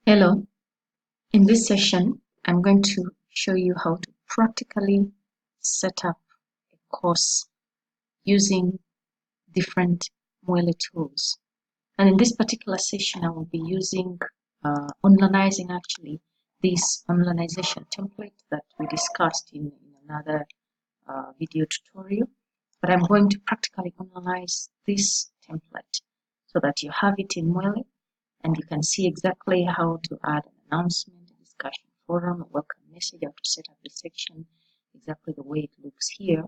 Hello, in this session, I'm going to show you how to practically set up a course using different MUELE tools. And in this particular session, I will be using onlineizing actually this onlineization template that we discussed in another video tutorial. But I'm going to practically online this template so that you have it in MUELE and you can see exactly how to add an announcement, a discussion forum, a welcome message, how to set up the section exactly the way it looks here.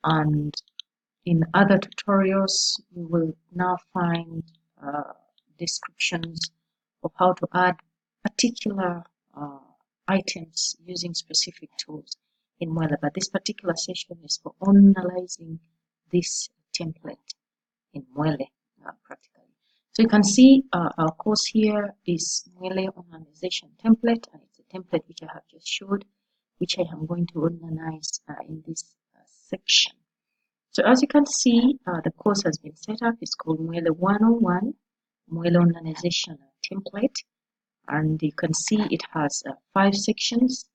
And in other tutorials, you will now find descriptions of how to add particular items using specific tools in MUELE. But this particular session is for analyzing this template in MUELE practically. So you can see our course here is MUELE organization template, and it's a template which I have just showed, which I am going to organize in this section. So as you can see, the course has been set up. It's called MUELE 101, MUELE organization template, and you can see it has 5 sections.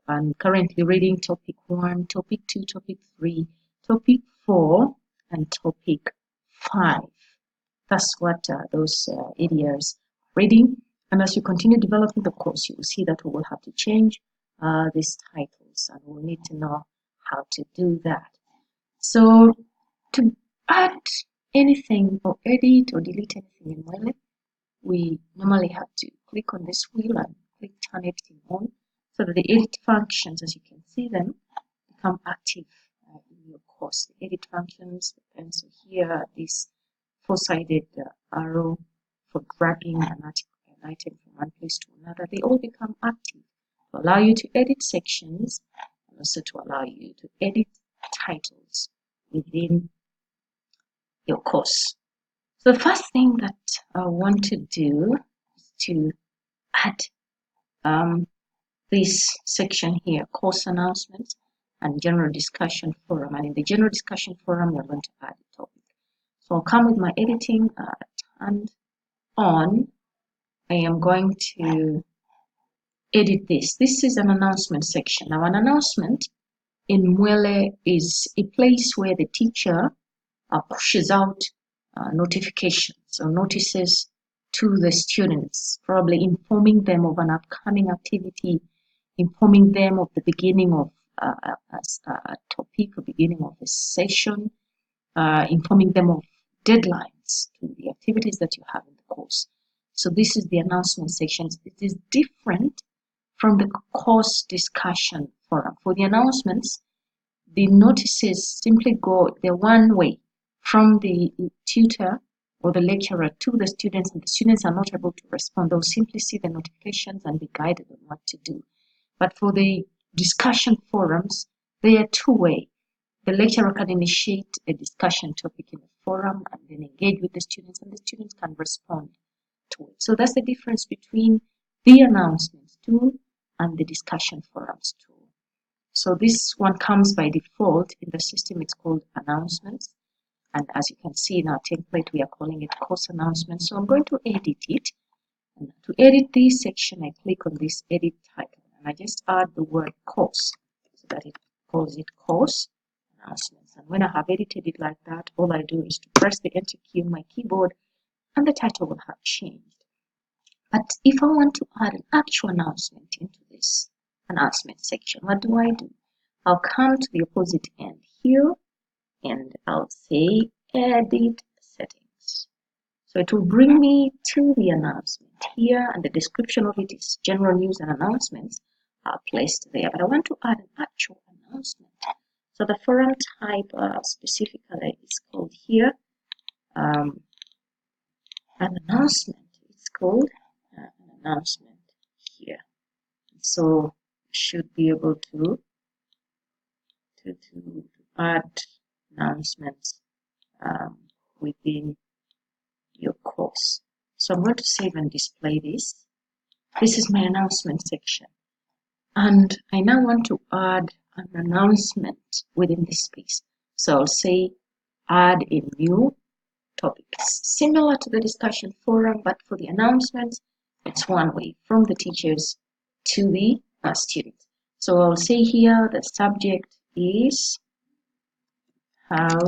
I'm currently reading topic 1, topic 2, topic 3, topic 4, and topic 5. That's what those areas are reading. And as you continue developing the course, you will see that we will have to change these titles, and we'll need to know how to do that. So to add anything or edit or delete anything in MUELE, we normally have to click on this wheel and click turn editing on so that the edit functions, as you can see them, become active in your course. The edit functions, the pencil here, this four-sided arrow for dragging an item from one place to another, they all become active to allow you to edit sections and also to allow you to edit titles within your course. So the first thing that I want to do is to add this section here, course announcements and general discussion forum. And in the general discussion forum, we're going to add a topic. So I'll come with my editing turned on. I am going to edit this. This is an announcement section. Now, an announcement in MUELE is a place where the teacher pushes out notifications or notices to the students, probably informing them of an upcoming activity, informing them of the beginning of a topic, or beginning of a session, informing them of deadlines to the activities that you have in the course. So this is the announcement section. It is different from the course discussion forum. For the announcements, the notices simply go the one way from the tutor or the lecturer to the students, and the students are not able to respond. They'll simply see the notifications and be guided on what to do. But for the discussion forums, they are two-way. The lecturer can initiate a discussion topic in the forum and then engage with the students, and the students can respond to it. So that's the difference between the announcements tool and the discussion forums tool. So this one comes by default in the system. It's called announcements. And as you can see in our template, we are calling it course announcements. So I'm going to edit it. And to edit this section, I click on this edit title. And I just add the word course so that it calls it course announcements. And when I have edited it like that, all I do is to press the enter key on my keyboard and the title will have changed. But if I want to add an actual announcement into this announcement section, what do? I'll come to the opposite end here and I'll say edit settings. So it will bring me to the announcement here, and the description of it is general news and announcements are placed there. But I want to add an actual announcement. So the forum type specifically is called here an announcement. It's called an announcement here. So you should be able to add announcements within your course. So I'm going to save and display this. This is my announcement section. And I now want to add an announcement within this space. So I'll say add a new topic. Similar to the discussion forum, but for the announcements, It's one way from the teachers to the students. So I'll say here the subject is how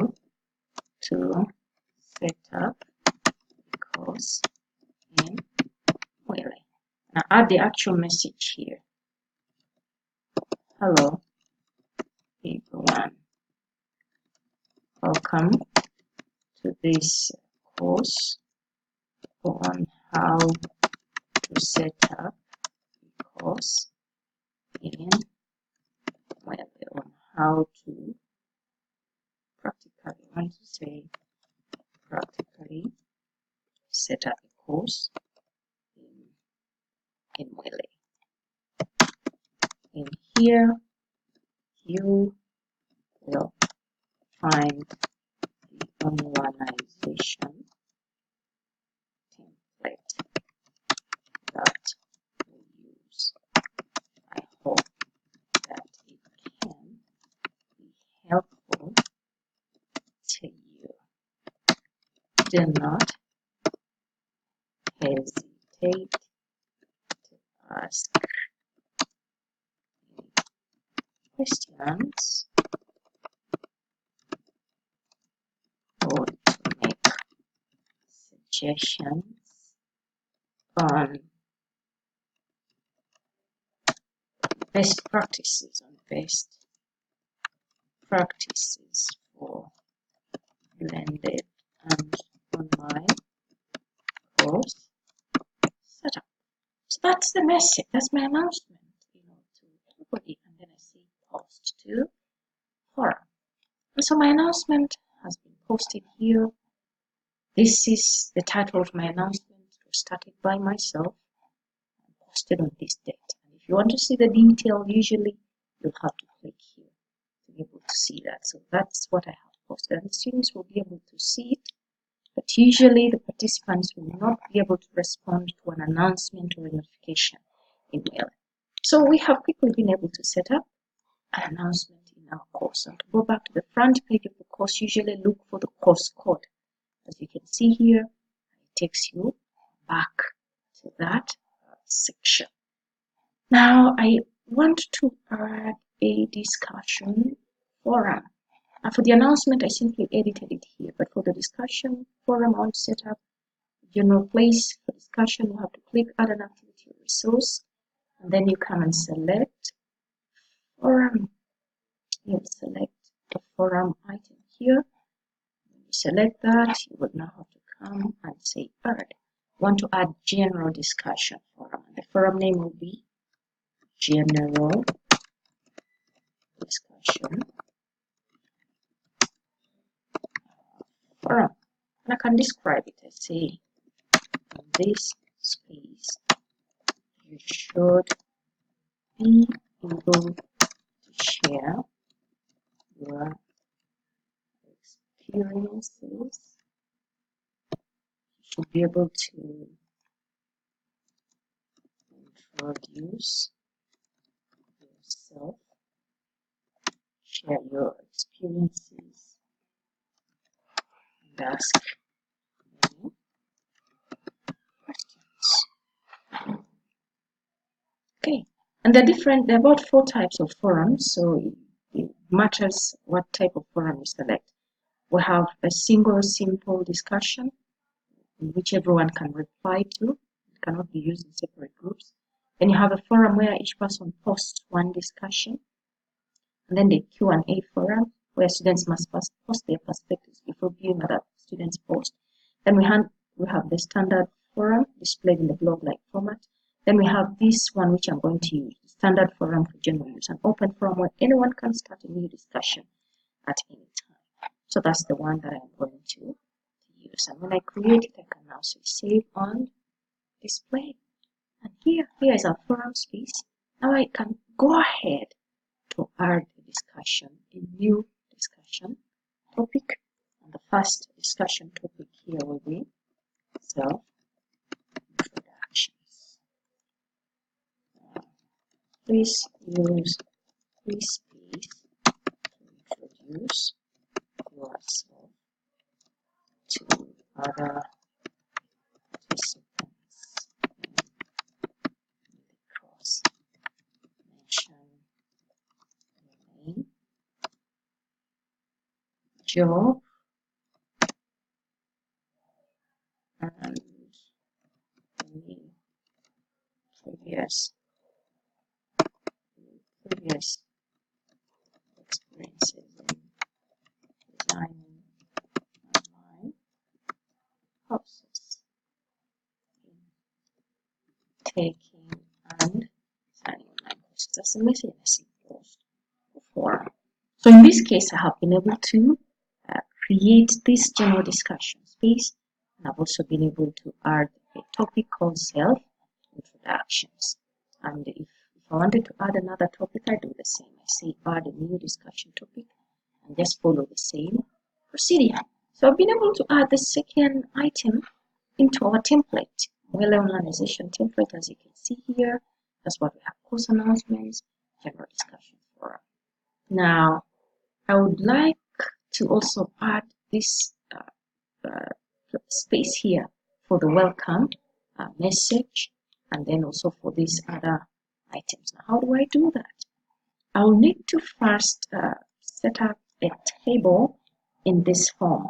to set up a course in MUELE. Now add the actual message here. Hello everyone, welcome to this course on how to set up a course in MUELE, on how to practically, I want to say practically set up a course in MUELE. In here, you will find the organization template that we use. I hope that it can be helpful to you. Do not hesitate to ask questions or to make suggestions on best practices for blended and online course setup. So that's the message. That's my announcement, to everybody. And then I say post to forum. And so my announcement has been posted here. This is the title of my announcement. It was started by myself and posted on this date. And if you want to see the detail, usually you'll have to click here to be able to see that. So that's what I have posted. And the students will be able to see it. But usually the participants will not be able to respond to an announcement or a notification in MUELE. So we have quickly been able to set up an announcement in our course. And to go back to the front page of the course, usually look for the course code. As you can see here, it takes you back to that section. Now I want to add a discussion forum. And for the announcement, I simply edited it here. But for the discussion forum, I want to set up a general place for discussion. You have to click Add an Activity or Resource, and then you come and select forum. You select the forum item here. When you select that, you will now have to come and say Add. I want to add General Discussion Forum. And the forum name will be General Discussion Forum. And I can describe it. I say, in this space, you should be able to share your experiences. You should be able to introduce yourself, share your experiences, and ask me questions. Okay, and there are about 4 types of forums, so it matters what type of forum you select. We have a single simple discussion in which everyone can reply to. It cannot be used in separate groups. Then you have a forum where each person posts one discussion. And then the Q&A forum where students must first post their perspectives before viewing other students' post. Then we have the standard forum displayed in the blog-like format. Then we have this one which I'm going to use, the standard forum for general use, an open forum where anyone can start a new discussion at any time. So that's the one that I'm going to use. And when I create it, I can now say save on display. And here is our forum space. Now I can go ahead to add a discussion, a new discussion topic. And the first discussion topic here will be self-introductions. Please use this space to introduce yourself to other participants in job and any previous experiences in designing online courses, in taking and designing online courses. That's the message I see post before. So in this case, I have been able to create this general discussion space, and I've also been able to add a topic called self introductions. And if I wanted to add another topic, I do the same. I say add a new discussion topic and just follow the same procedure. So I've been able to add the second item into our template, MUELE Onlineization template, as you can see here. That's what we have: course announcements, general discussion forum. Now, I would like to also add this space here for the welcome message, and then also for these other items. Now, how do I do that? I will need to first set up a table in this form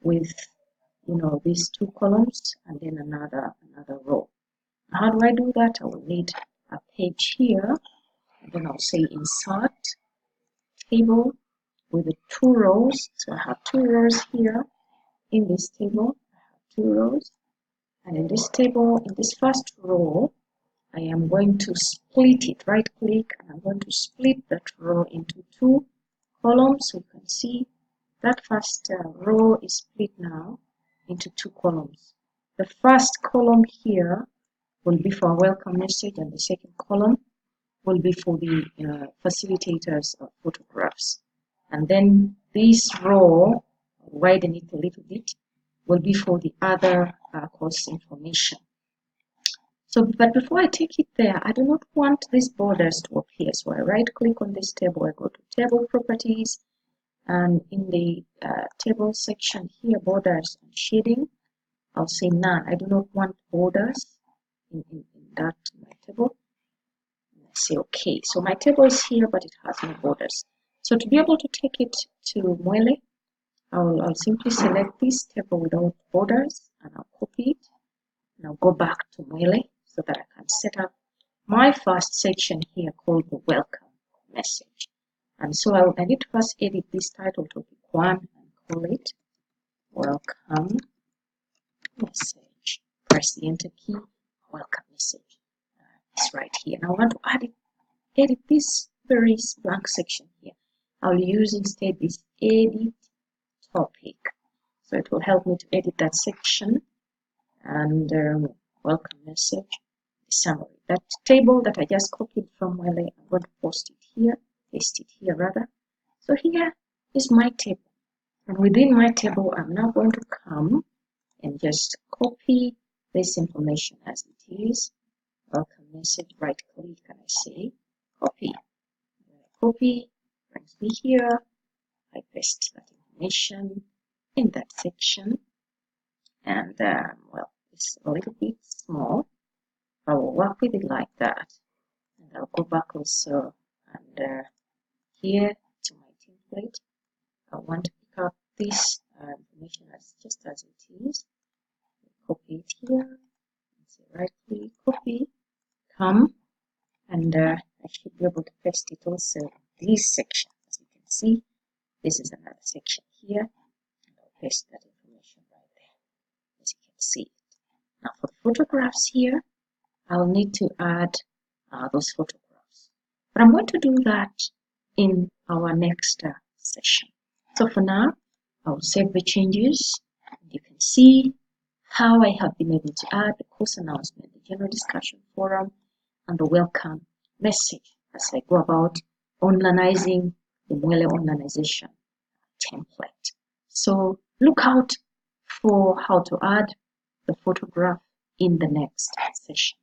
with, these two columns and then another row. Now, how do I do that? I will need a page here, and then I'll say insert table with the two rows. So I have two rows here in this table. I have two rows, and in this table, in this first row, I am going to split it. Right click, and I'm going to split that row into two columns. So you can see that first row is split now into two columns. The first column here will be for a welcome message, and the second column will be for the facilitators of photographs. And then this row, widen it a little bit, will be for the other course information. So, but before I take it there, I do not want these borders to appear. So I right click on this table, I go to table properties, and in the table section here, borders and shading, I'll say none. I do not want borders in that my table. And I say okay. So my table is here, but it has no borders. So to be able to take it to MUELE, I'll simply select this table without borders, and I'll copy it, and I'll go back to MUELE so that I can set up my first section here called the welcome message. And so I need to first edit this title topic 1 and call it welcome message. Press the enter key. Welcome message. It's right here. Now I want to edit this very blank section here. I'll use instead this edit topic. So it will help me to edit that section, and welcome message, summary. That table that I just copied from MUELE, I'm going to paste it here rather. So here is my table, and within my table, I'm now going to come and just copy this information as it is. Welcome message, right click, and I say copy. Copy brings me here. I paste that information in that section, and well, it's a little bit small. I will work with it like that, and I'll go back also, and here to my template, I want to pick up this information as just as it is. Copy it here, and say right click, copy, come, and I should be able to paste it also in this section. As you can see, this is another section here, and I'll paste that information right there, as you can see it. Now for the photographs here, I'll need to add those photographs, but I'm going to do that in our next session. So for now, I'll save the changes. You can see how I have been able to add the course announcement, the general discussion forum, and the welcome message as I go about onlineizing the MUELE Onlineization template. So look out for how to add the photograph in the next session.